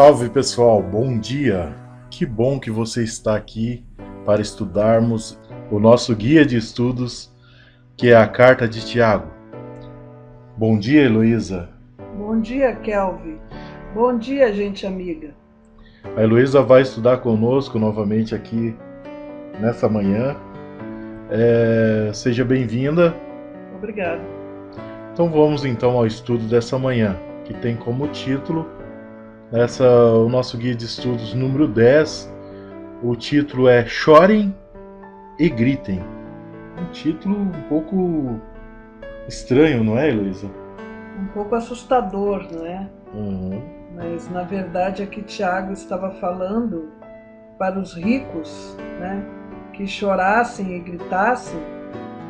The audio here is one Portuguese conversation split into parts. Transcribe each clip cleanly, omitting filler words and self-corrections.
Salve pessoal, bom dia! Que bom que você está aqui para estudarmos o nosso guia de estudos, que é a Carta de Tiago. Bom dia, Heloísa! Bom dia, Kelvin. Bom dia, gente amiga. A Heloísa vai estudar conosco novamente aqui nessa manhã. Seja bem-vinda. Obrigada. Então vamos então ao estudo dessa manhã, que tem como título o nosso guia de estudos número 10. O título é Chorem e Gritem. Um título um pouco estranho, não é, Heloísa? Um pouco assustador, não é? Uhum. Mas na verdade aqui Tiago estava falando para os ricos, né? Que chorassem e gritassem,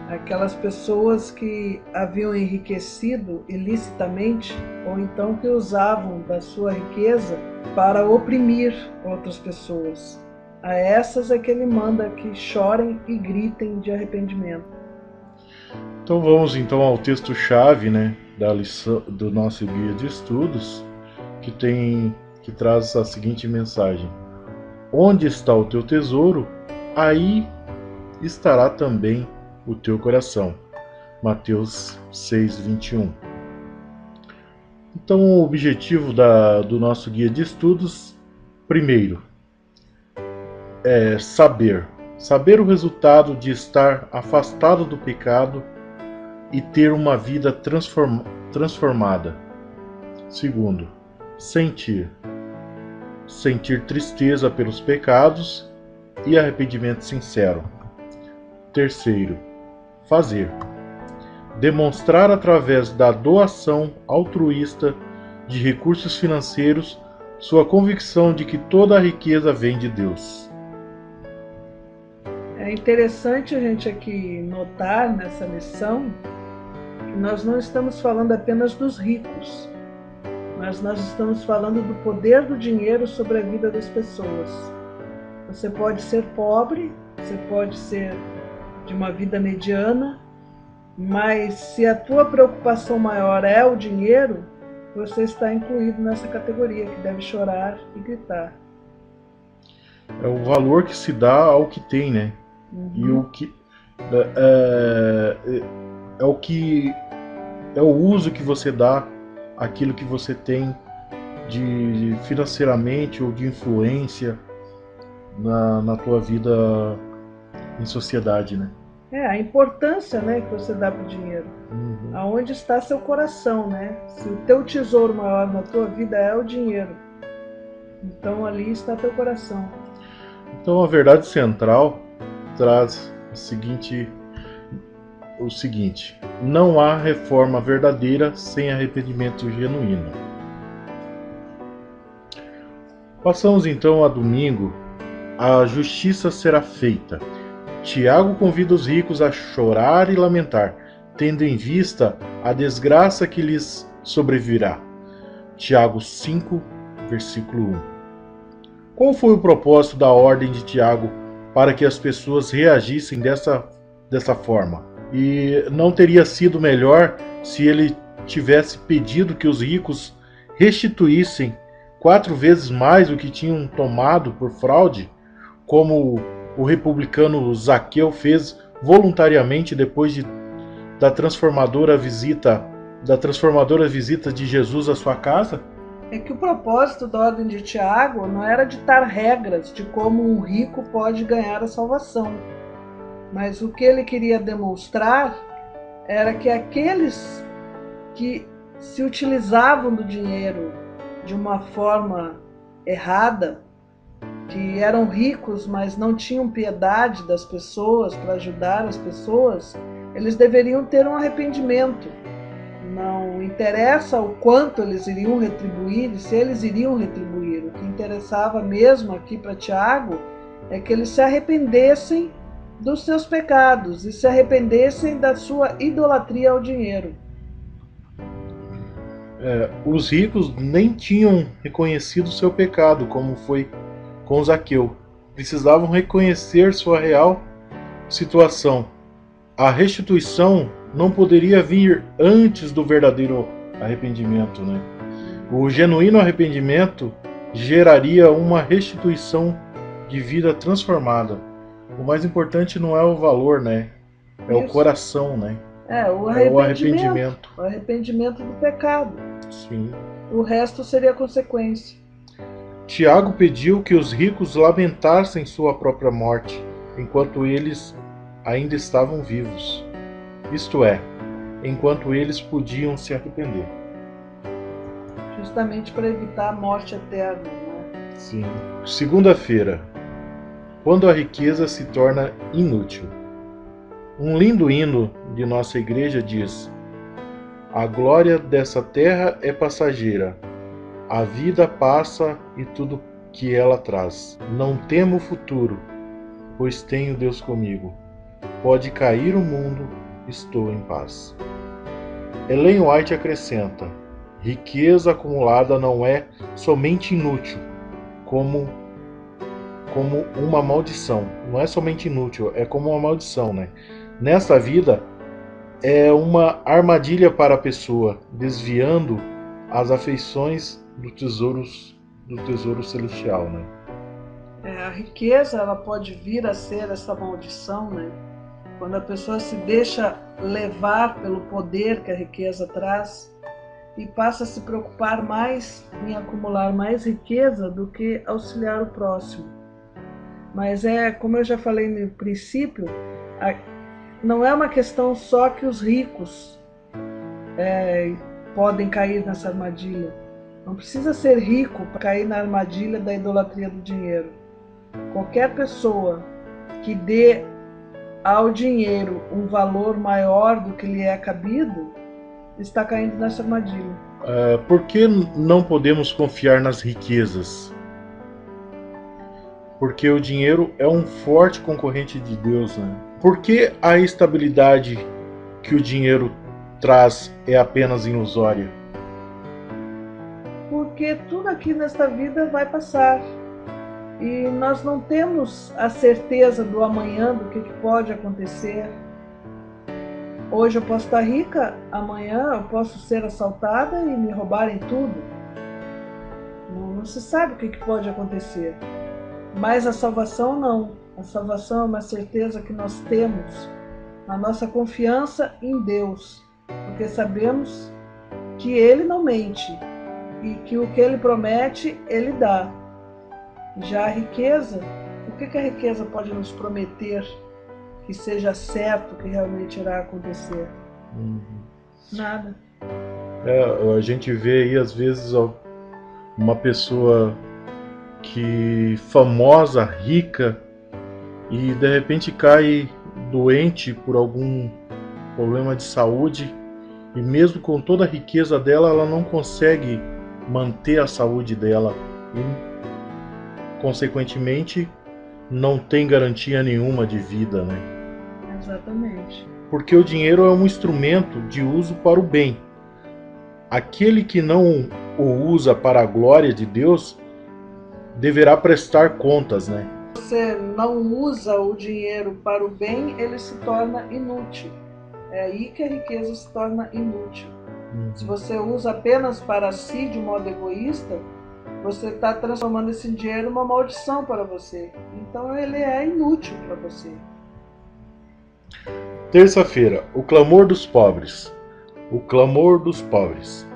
aquelas pessoas que haviam enriquecido ilicitamente ou então que usavam da sua riqueza para oprimir outras pessoas. A essas é que ele manda que chorem e gritem de arrependimento. Então vamos então ao texto-chave, né, da lição do nosso guia de estudos, que traz a seguinte mensagem: onde está o teu tesouro, aí estará também o teu coração. Mateus 6:21. Então o objetivo do nosso guia de estudos, primeiro, é saber o resultado de estar afastado do pecado e ter uma vida transformada. Segundo, sentir tristeza pelos pecados e arrependimento sincero. Terceiro, fazer, demonstrar através da doação altruísta de recursos financeiros sua convicção de que toda a riqueza vem de Deus. É interessante a gente aqui notar nessa lição que nós não estamos falando apenas dos ricos, mas nós estamos falando do poder do dinheiro sobre a vida das pessoas. Você pode ser pobre, você pode ser de uma vida mediana, mas se a tua preocupação maior é o dinheiro, você está incluído nessa categoria que deve chorar e gritar. É o valor que se dá ao que tem, né? Uhum. E o que é o uso que você dá àquilo que você tem de financeiramente ou de influência na tua vida em sociedade, né? A importância, né, que você dá para o dinheiro. Uhum. Aonde está seu coração, né? Se o teu tesouro maior na tua vida é o dinheiro, então ali está teu coração. Então a verdade central traz o seguinte: não há reforma verdadeira sem arrependimento genuíno. Passamos então a domingo. A justiça será feita. Tiago convida os ricos a chorar e lamentar, tendo em vista a desgraça que lhes sobrevirá. Tiago 5, versículo 1. Qual foi o propósito da ordem de Tiago para que as pessoas reagissem dessa forma? E não teria sido melhor se ele tivesse pedido que os ricos restituíssem 4 vezes mais o que tinham tomado por fraude, como o republicano Zaqueu fez voluntariamente depois da transformadora visita de Jesus à sua casa? É que o propósito da ordem de Tiago não era ditar regras de como um rico pode ganhar a salvação, mas o que ele queria demonstrar era que aqueles que se utilizavam do dinheiro de uma forma errada, que eram ricos, mas não tinham piedade das pessoas para ajudar as pessoas, eles deveriam ter um arrependimento. Não interessa o quanto eles iriam retribuir e se eles iriam retribuir. O que interessava mesmo aqui para Tiago é que eles se arrependessem dos seus pecados e se arrependessem da sua idolatria ao dinheiro. Os ricos nem tinham reconhecido seu pecado, como foi com Zaqueu. Precisavam reconhecer sua real situação. A restituição não poderia vir antes do verdadeiro arrependimento, né? O genuíno arrependimento geraria uma restituição de vida transformada. O mais importante não é o valor, né? É o coração, né? O arrependimento. O arrependimento do pecado. Sim. O resto seria consequência. Tiago pediu que os ricos lamentassem sua própria morte, enquanto eles ainda estavam vivos. Isto é, enquanto eles podiam se arrepender. Justamente para evitar a morte eterna, né? Sim. Segunda-feira. Quando a riqueza se torna inútil. Um lindo hino de nossa igreja diz: a glória dessa terra é passageira. A vida passa e tudo que ela traz. Não temo o futuro, pois tenho Deus comigo. Pode cair o mundo, estou em paz. Ellen White acrescenta: riqueza acumulada não é somente inútil, como uma maldição. Não é somente inútil, é como uma maldição, né? Nesta vida, é uma armadilha para a pessoa, desviando as afeições do tesouro celestial, né? A riqueza, ela pode vir a ser essa maldição, né? Quando a pessoa se deixa levar pelo poder que a riqueza traz e passa a se preocupar mais em acumular mais riqueza do que auxiliar o próximo. Mas como eu já falei no princípio, não é uma questão só que os ricos podem cair nessa armadilha. Não precisa ser rico para cair na armadilha da idolatria do dinheiro. Qualquer pessoa que dê ao dinheiro um valor maior do que lhe é cabido está caindo nessa armadilha. Por que não podemos confiar nas riquezas? Porque o dinheiro é um forte concorrente de Deus, né? Por que a estabilidade que o dinheiro traz é apenas ilusória? Porque tudo aqui nesta vida vai passar. E nós não temos a certeza do amanhã, do que pode acontecer. Hoje eu posso estar rica, amanhã eu posso ser assaltada e me roubarem tudo. Não se sabe o que pode acontecer. Mas a salvação não. A salvação é uma certeza que nós temos na nossa confiança em Deus, porque sabemos que Ele não mente e que o que Ele promete, Ele dá. Já a riqueza, o que a riqueza pode nos prometer que seja certo que realmente irá acontecer? Nada. A gente vê aí às vezes uma pessoa famosa, rica, e de repente cai doente por algum problema de saúde, e mesmo com toda a riqueza dela, ela não consegue manter a saúde dela e, consequentemente, não tem garantia nenhuma de vida, né? Exatamente. Porque o dinheiro é um instrumento de uso para o bem. Aquele que não o usa para a glória de Deus deverá prestar contas, né? Você não usa o dinheiro para o bem, ele se torna inútil. É aí que a riqueza se torna inútil. Se você usa apenas para si de modo egoísta, você está transformando esse dinheiro em uma maldição para você. Então ele é inútil para você. Terça-feira, o clamor dos pobres. O clamor dos pobres.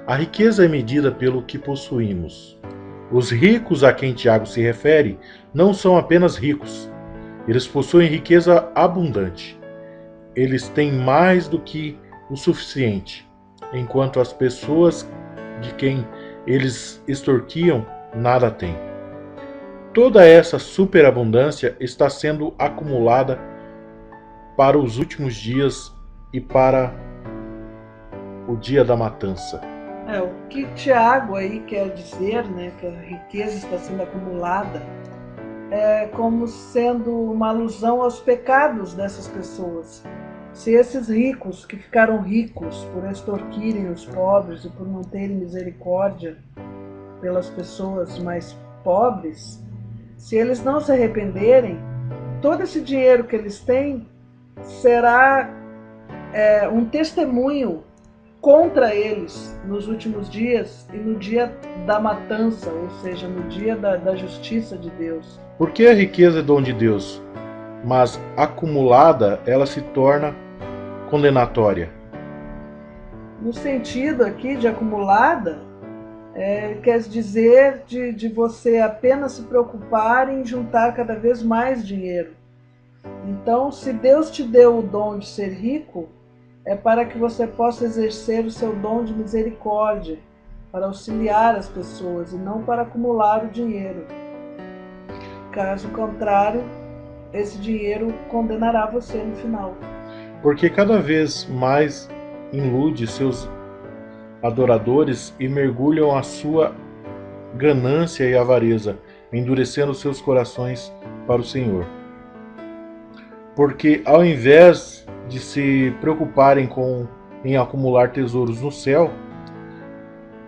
A riqueza é medida pelo que possuímos. Os ricos a quem Tiago se refere não são apenas ricos. Eles possuem riqueza abundante. Eles têm mais do que o suficiente, enquanto as pessoas de quem eles extorquiam nada têm. Toda essa superabundância está sendo acumulada para os últimos dias e para o dia da matança. O que Tiago aí quer dizer, né, que a riqueza está sendo acumulada, é como sendo uma alusão aos pecados dessas pessoas. Se esses ricos que ficaram ricos por extorquirem os pobres e por não terem misericórdia pelas pessoas mais pobres, se eles não se arrependerem, todo esse dinheiro que eles têm será um testemunho contra eles nos últimos dias e no dia da matança, ou seja, no dia da justiça de Deus. Porque a riqueza é dom de Deus, mas acumulada ela se torna condenatória. No sentido aqui de acumulada, quer dizer de você apenas se preocupar em juntar cada vez mais dinheiro. Então, se Deus te deu o dom de ser rico, é para que você possa exercer o seu dom de misericórdia, para auxiliar as pessoas e não para acumular o dinheiro. Caso contrário, esse dinheiro condenará você no final. Porque cada vez mais ilude seus adoradores e mergulham a sua ganância e avareza, endurecendo seus corações para o Senhor. Porque ao invés de se preocuparem em acumular tesouros no céu,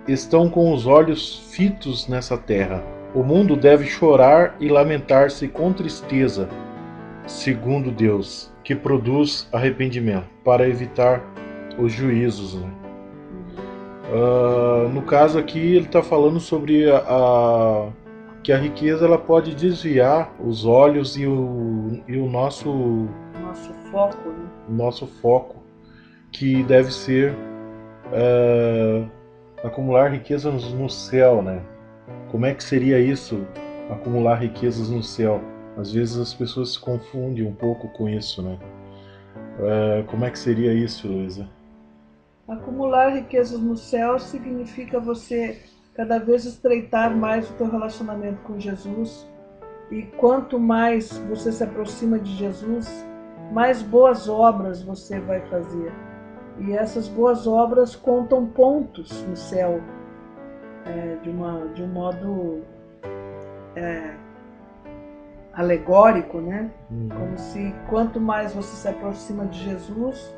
estão com os olhos fitos nessa terra. O mundo deve chorar e lamentar-se com tristeza, segundo Deus, que produz arrependimento, para evitar os juízos, né? No caso aqui ele está falando sobre que a riqueza ela pode desviar os olhos e o nosso foco, né? Nosso foco, que deve ser acumular riquezas no céu, né? Como é que seria isso, acumular riquezas no céu? Às vezes as pessoas se confundem um pouco com isso, né? Como é que seria isso, Luísa? Acumular riquezas no céu significa você cada vez estreitar mais o teu relacionamento com Jesus. E quanto mais você se aproxima de Jesus, mais boas obras você vai fazer. E essas boas obras contam pontos no céu, de um modo alegórico, né? Como se quanto mais você se aproxima de Jesus,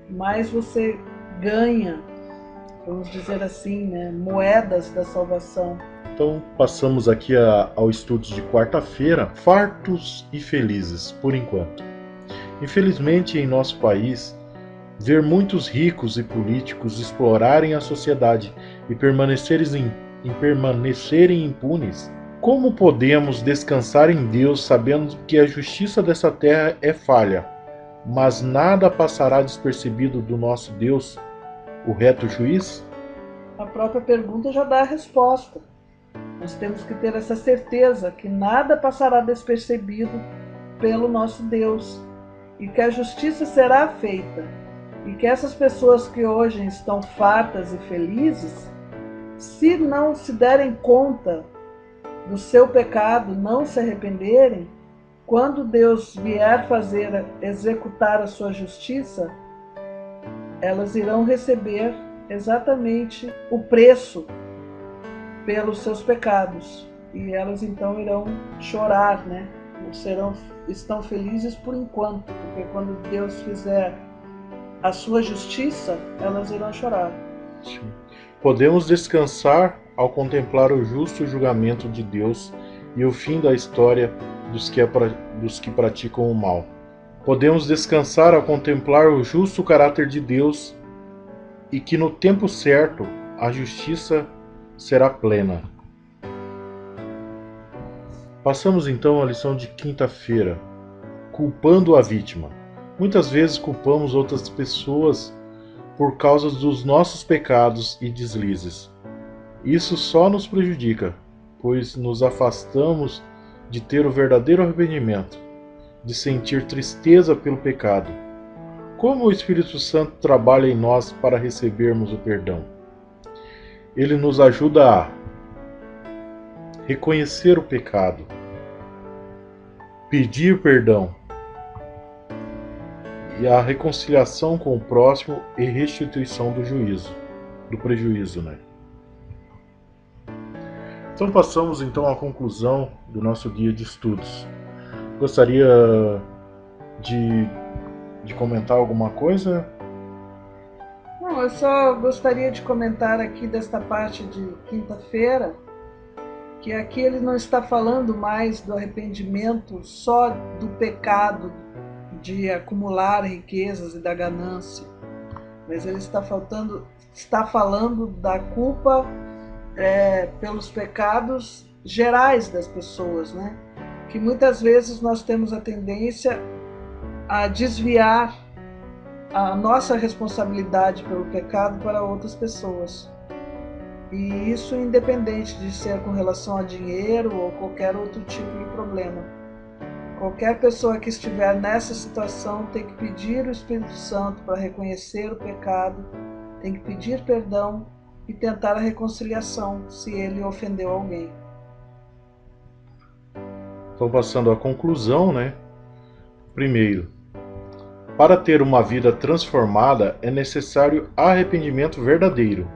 mais você ganha, vamos dizer assim, né, moedas da salvação. Então passamos aqui ao estudo de quarta-feira, fartos e felizes, por enquanto. Infelizmente, em nosso país, ver muitos ricos e políticos explorarem a sociedade e permanecerem impunes, como podemos descansar em Deus sabendo que a justiça dessa terra é falha, mas nada passará despercebido do nosso Deus, o reto juiz? A própria pergunta já dá a resposta. Nós temos que ter essa certeza que nada passará despercebido pelo nosso Deus e que a justiça será feita e que essas pessoas que hoje estão fartas e felizes, se não se derem conta do seu pecado, não se arrependerem, quando Deus vier executar a sua justiça, elas irão receber exatamente o preço pelos seus pecados. E elas então irão chorar, né? Estão felizes por enquanto, porque quando Deus fizer a sua justiça, elas irão chorar. Sim. Podemos descansar ao contemplar o justo julgamento de Deus e o fim da história dos que praticam o mal. Podemos descansar ao contemplar o justo caráter de Deus e que no tempo certo a justiça será plena. Passamos então à lição de quinta-feira, culpando a vítima. Muitas vezes culpamos outras pessoas por causa dos nossos pecados e deslizes. Isso só nos prejudica, pois nos afastamos de ter o verdadeiro arrependimento, de sentir tristeza pelo pecado. Como o Espírito Santo trabalha em nós para recebermos o perdão? Ele nos ajuda a reconhecer o pecado, pedir perdão e a reconciliação com o próximo e restituição do prejuízo, né? Então passamos então à conclusão do nosso guia de estudos. Gostaria de comentar alguma coisa? Não, eu só gostaria de comentar aqui desta parte de quinta-feira, que aqui ele não está falando mais do arrependimento só do pecado de acumular riquezas e da ganância, mas ele está falando da culpa pelos pecados gerais das pessoas, né? Que muitas vezes nós temos a tendência a desviar a nossa responsabilidade pelo pecado para outras pessoas. E isso independente de ser com relação a dinheiro ou qualquer outro tipo de problema. Qualquer pessoa que estiver nessa situação tem que pedir o Espírito Santo para reconhecer o pecado, tem que pedir perdão e tentar a reconciliação se ele ofendeu alguém. Então, passando à conclusão, né? Primeiro, para ter uma vida transformada é necessário arrependimento verdadeiro,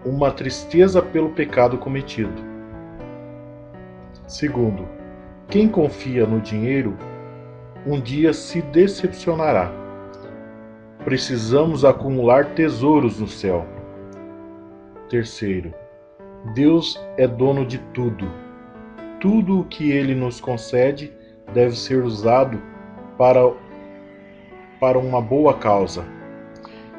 uma tristeza pelo pecado cometido. Segundo, quem confia no dinheiro um dia se decepcionará. Precisamos acumular tesouros no céu. Terceiro, Deus é dono de tudo. Tudo o que Ele nos concede deve ser usado para uma boa causa.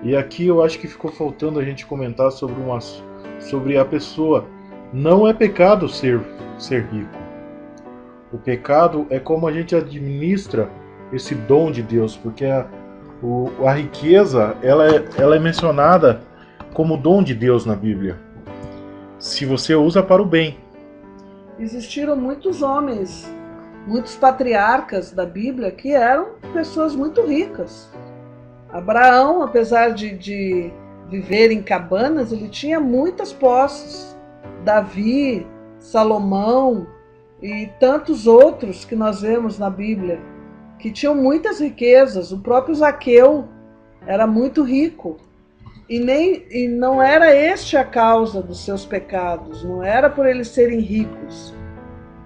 E aqui eu acho que ficou faltando a gente comentar sobre a pessoa. Não é pecado ser rico. O pecado é como a gente administra esse dom de Deus, porque a riqueza ela é mencionada como dom de Deus na Bíblia, se você usa para o bem. Existiram muitos homens, muitos patriarcas da Bíblia que eram pessoas muito ricas. Abraão, apesar de viver em cabanas, ele tinha muitas posses. Davi, Salomão e tantos outros que nós vemos na Bíblia, que tinham muitas riquezas. O próprio Zaqueu era muito rico. E não era este a causa dos seus pecados, não era por eles serem ricos,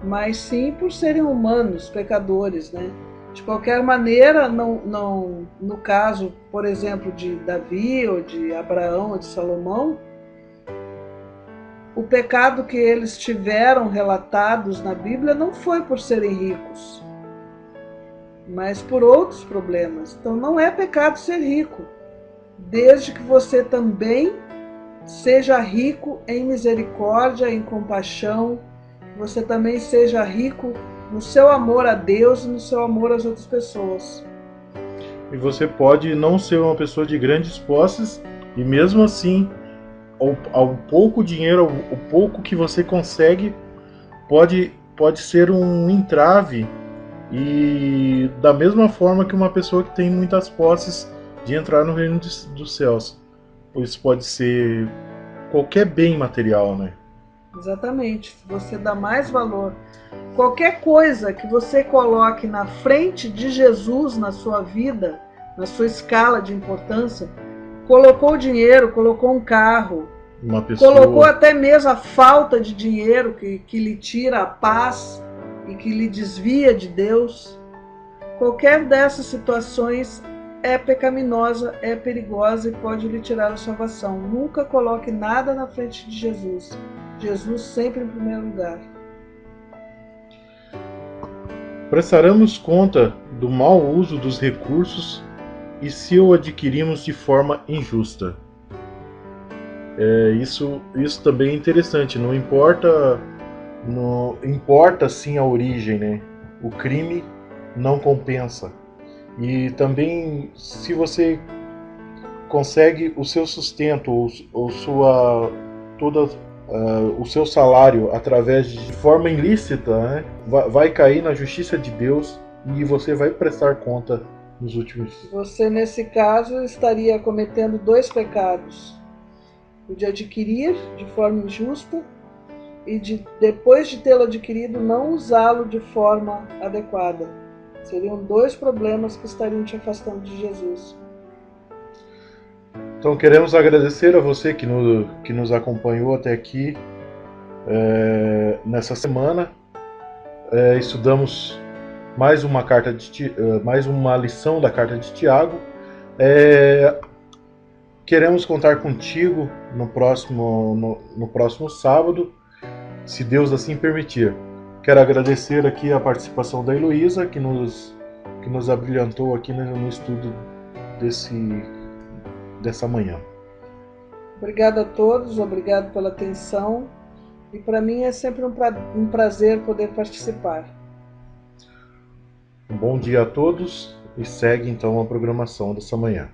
mas sim por serem humanos, pecadores, né? De qualquer maneira, no caso, por exemplo, de Davi, ou de Abraão, ou de Salomão, o pecado que eles tiveram relatados na Bíblia não foi por serem ricos, mas por outros problemas. Então não é pecado ser rico, desde que você também seja rico em misericórdia, em compaixão, que você também seja rico no seu amor a Deus e no seu amor às outras pessoas. E você pode não ser uma pessoa de grandes posses e mesmo assim, ao pouco dinheiro, o pouco que você consegue, pode ser um entrave, e da mesma forma que uma pessoa que tem muitas posses de entrar no reino dos céus. Pois pode ser qualquer bem material, né? Exatamente. Se você dá mais valor, qualquer coisa que você coloque na frente de Jesus na sua vida, na sua escala de importância, colocou dinheiro, colocou um carro, uma pessoa... colocou até mesmo a falta de dinheiro que lhe tira a paz e que lhe desvia de Deus. Qualquer dessas situações é pecaminosa, é perigosa e pode lhe tirar a salvação. Nunca coloque nada na frente de Jesus. Jesus sempre em primeiro lugar. Prestaremos conta do mau uso dos recursos e se o adquirimos de forma injusta. Isso também é interessante. Não importa sim a origem, né? O crime não compensa. E também, se você consegue o seu sustento ou o seu salário através de forma ilícita, né, vai cair na justiça de Deus e você vai prestar conta nos últimos dias. Você, nesse caso, estaria cometendo 2 pecados: o de adquirir de forma injusta e depois de tê-lo adquirido, não usá-lo de forma adequada. Seriam 2 problemas que estariam te afastando de Jesus. Então queremos agradecer a você que nos acompanhou até aqui nessa semana. Estudamos mais uma lição da carta de Tiago. Queremos contar contigo no próximo sábado, se Deus assim permitir. Quero agradecer aqui a participação da Heloísa, que nos abrilhantou aqui no estudo dessa manhã. Obrigado a todos, obrigado pela atenção. E para mim é sempre um prazer poder participar. Um bom dia a todos e segue então a programação dessa manhã.